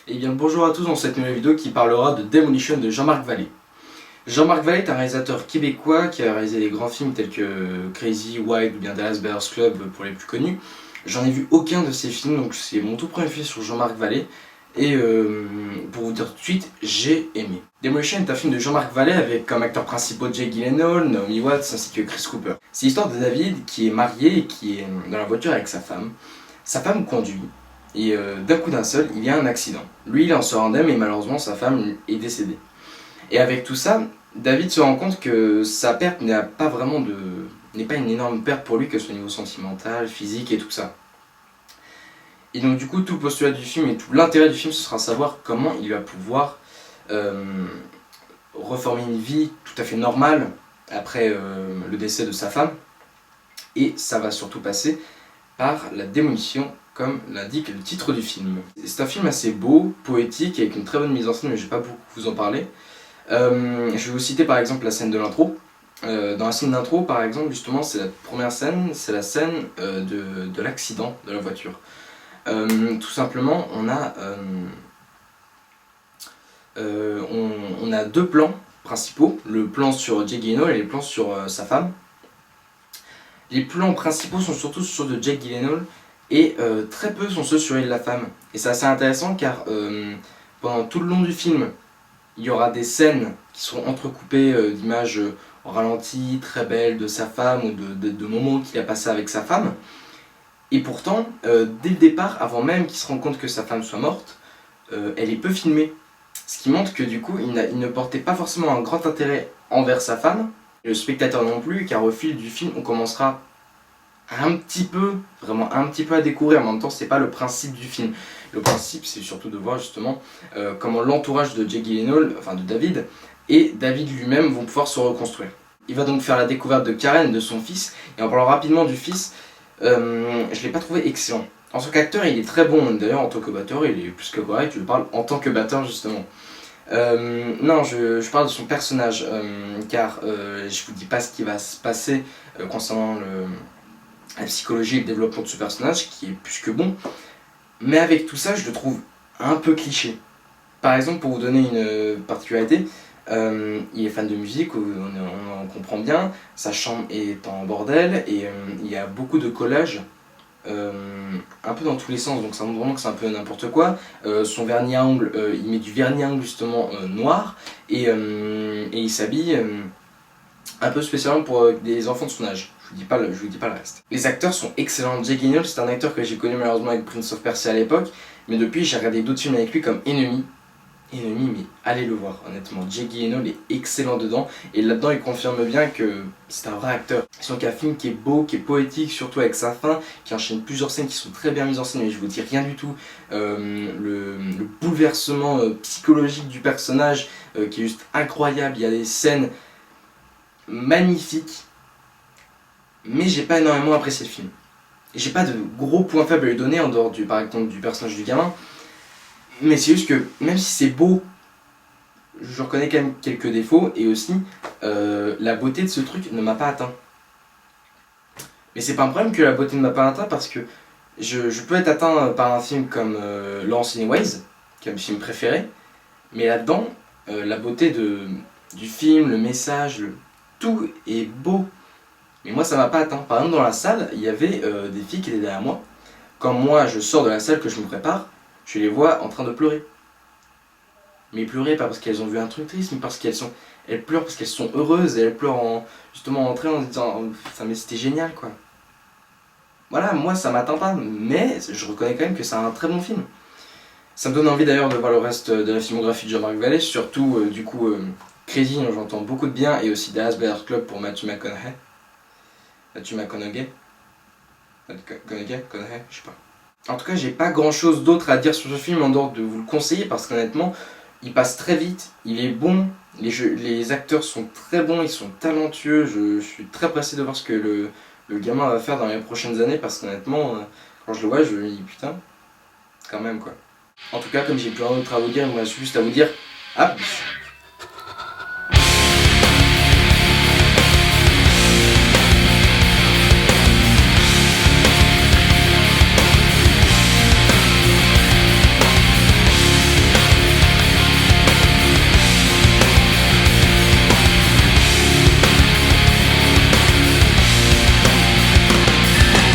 Et bien bonjour à tous dans cette nouvelle vidéo qui parlera de Demolition de Jean-Marc Vallée. Jean-Marc Vallée est un réalisateur québécois qui a réalisé des grands films tels que Crazy, Wild ou bien Dallas Buyers Club pour les plus connus. J'en ai vu aucun de ces films, donc c'est mon tout premier film sur Jean-Marc Vallée. Et pour vous dire tout de suite, j'ai aimé. Demolition est un film de Jean-Marc Vallée avec comme acteurs principaux Jake Gyllenhaal, Naomi Watts ainsi que Chris Cooper. C'est l'histoire de David qui est marié et qui est dans la voiture avec sa femme. Sa femme conduit. Et d'un coup d'un seul, il y a un accident. Lui, il en sort indemne et malheureusement, sa femme est décédée. Et avec tout ça, David se rend compte que sa perte n'est pas une énorme perte pour lui, que ce soit au niveau sentimental, physique et tout ça. Et donc du coup, tout le postulat du film et tout l'intérêt du film, ce sera savoir comment il va pouvoir reformer une vie tout à fait normale après le décès de sa femme. Et ça va surtout passer par la démolition, comme l'indique le titre du film. C'est un film assez beau, poétique, avec une très bonne mise en scène, mais je ne vais pas beaucoup vous en parler. Je vais vous citer par exemple la scène de l'intro. Dans la scène d'intro, par exemple, justement, c'est la première scène, c'est la scène de l'accident de la voiture. Tout simplement, on a deux plans principaux, le plan sur Jake Gyllenhaal et le plan sur sa femme. Les plans principaux sont surtout ceux de Jake Gyllenhaal et très peu sont ceux sur la femme. Et c'est assez intéressant car pendant tout le long du film, il y aura des scènes qui seront entrecoupées d'images en ralenti, très belles de sa femme ou de moments qu'il a passé avec sa femme. Et pourtant, dès le départ, avant même qu'il se rende compte que sa femme soit morte, elle est peu filmée. Ce qui montre que du coup, il ne portait pas forcément un grand intérêt envers sa femme, et le spectateur non plus, car au fil du film, on commencera un petit peu, vraiment un petit peu à découvrir. En même temps, c'est pas le principe du film. Le principe, c'est surtout de voir justement comment l'entourage de Jake Gyllenhaal, enfin de David, et David lui-même vont pouvoir se reconstruire. Il va donc faire la découverte de Karen, de son fils, et en parlant rapidement du fils, je l'ai pas trouvé excellent. En tant qu'acteur, il est très bon, d'ailleurs en tant que batteur, il est plus que correct, je parle en tant que batteur justement. Non, je parle de son personnage, car je vous dis pas ce qui va se passer concernant la psychologie et le développement de ce personnage, qui est plus que bon. Mais avec tout ça, je le trouve un peu cliché. Par exemple, pour vous donner une particularité, il est fan de musique, on en comprend bien, sa chambre est en bordel et il y a beaucoup de collages un peu dans tous les sens, donc ça montre vraiment que c'est un peu n'importe quoi. Son vernis à ongles, il met du vernis à ongles justement noir et il s'habille un peu spécialement pour des enfants de son âge. Je vous dis pas le reste. Les acteurs sont excellents. Jake Gyllenhaal, c'est un acteur que j'ai connu malheureusement avec Prince of Persia à l'époque, mais depuis j'ai regardé d'autres films avec lui comme Enemy, mais allez le voir, honnêtement. Jake Gyllenhaal est excellent dedans, et là-dedans il confirme bien que c'est un vrai acteur. C'est donc un film qui est beau, qui est poétique, surtout avec sa fin, qui enchaîne plusieurs scènes qui sont très bien mises en scène, mais je vous dis rien du tout. Le bouleversement psychologique du personnage qui est juste incroyable, il y a des scènes magnifiques, mais j'ai pas énormément apprécié le film. Et j'ai pas de gros points faibles à lui donner en dehors par exemple du personnage du gamin. Mais c'est juste que, même si c'est beau, je reconnais quand même quelques défauts, et aussi, la beauté de ce truc ne m'a pas atteint. Mais c'est pas un problème que la beauté ne m'a pas atteint, parce que je peux être atteint par un film comme Lost in Ways, qui est mon film préféré, mais là-dedans, la beauté du film, le message, tout est beau. Mais moi ça m'a pas atteint. Par exemple dans la salle, il y avait des filles qui étaient derrière moi. Quand moi je sors de la salle, que je me prépare, je les vois en train de pleurer. Mais pleurer pas parce qu'elles ont vu un truc triste, mais parce elles pleurent parce qu'elles sont heureuses, et elles pleurent justement en train en se disant putain mais c'était génial quoi. Voilà, moi ça m'atteint pas, mais je reconnais quand même que c'est un très bon film. Ça me donne envie d'ailleurs de voir le reste de la filmographie de Jean-Marc Vallée, surtout du coup Crazy, j'entends beaucoup de bien, et aussi Dallas Buyers Club pour Matthew McConaughey. Conaughey, je sais pas. En tout cas, j'ai pas grand chose d'autre à dire sur ce film en dehors de vous le conseiller, parce qu'honnêtement, il passe très vite, il est bon, les acteurs sont très bons, ils sont talentueux, je suis très pressé de voir ce que le gamin va faire dans les prochaines années, parce qu'honnêtement, quand je le vois, je me dis putain, quand même quoi. En tout cas, comme j'ai plus rien d'autre à vous dire, il me reste juste à vous dire à plus.